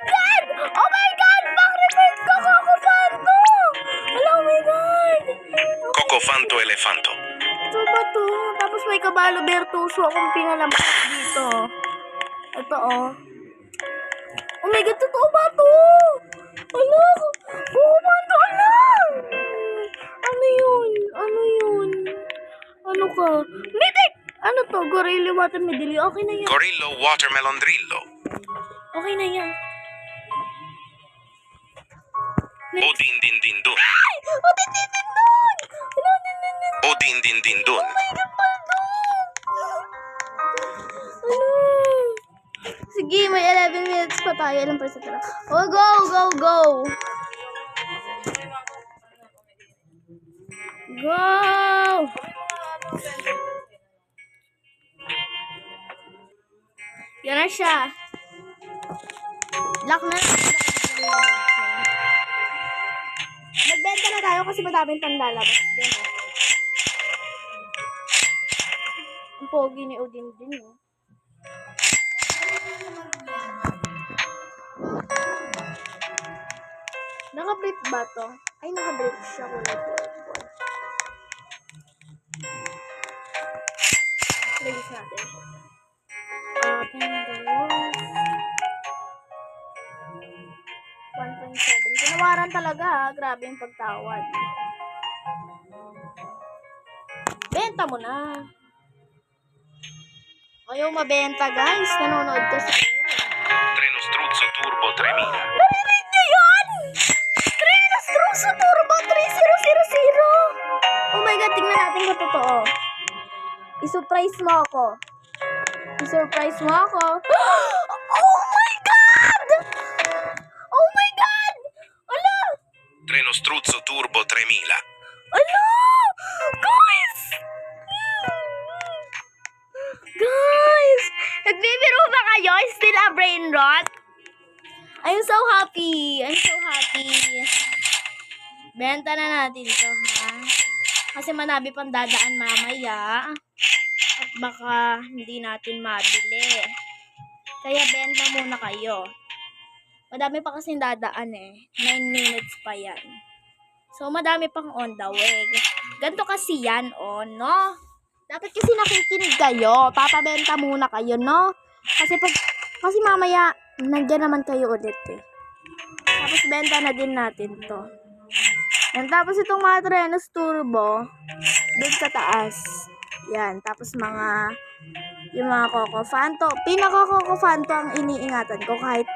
God! Oh my God! Pang-repeat ko, Coco Fanto! Hello, oh my God! Coco Fanto Elefanto. Ito ba to? Tapos may Kabalo Bertuso akong pinalabas dito. Ito, oh. Oh my God, totoo ba to? Ano? Coco Fanto, ano? Ano yun? Ano yun? Ano ka? Mitik! Ano to? Gorilla Water Medley. Okay na yan. Gorillo Watermelon Drillo. Okay na yan. O din din din dun. Ay! O din din din dun! Ano din din din? O din din din dun. Oh my God, Paldo! Ano? Sige, may 11 minutes pa tayo. Ilang percent na? Oh, go, go, go! Go! Yan na siya. Lock na. Magbenta na tayo kasi madaming panlalabas din. Ang pogi ni Odin din, no? Naka-brief ba to? Ay, naka-brief siya kulay purple. Lagis natin. Ating gawas. 1.7. Ginawaran talaga, ha? Grabe yung pagtawad. Benta mo na. Ayaw mabenta, guys. Nanonood ka sa Treno Struzzo Turbo 3000. Narinig niyo yun? Treno Struzzo Turbo 3000. Oh my God, tingnan natin kung totoo. I-surprise mo ako. I-surprise mo ako. Oh my God! Oh my God! Ala! Treno Struzzo Turbo 3000. Ala! Guys! Guys! Nagbibiro ba kayo? Still a brain rot? I'm so happy. I'm so happy. Benta na natin ito, ha? Kasi madami pang dadaan mamaya. At baka hindi natin mabili. Kaya benta muna kayo. Madami pa kasing dadaan eh. 9 minutes pa yan. So, madami pang on the way. Ganto kasi yan, no? Dapat kasi nakikinig kayo. Papabenta muna kayo, no? Kasi mamaya, nandiyan naman kayo ulit eh. Tapos, benta na din natin to. Yan, tapos itong mga Trenos Turbo, dun sa taas. Yan, tapos yung mga Coco Fanto. Pinaka Coco Fanto ang iniingatan ko kahit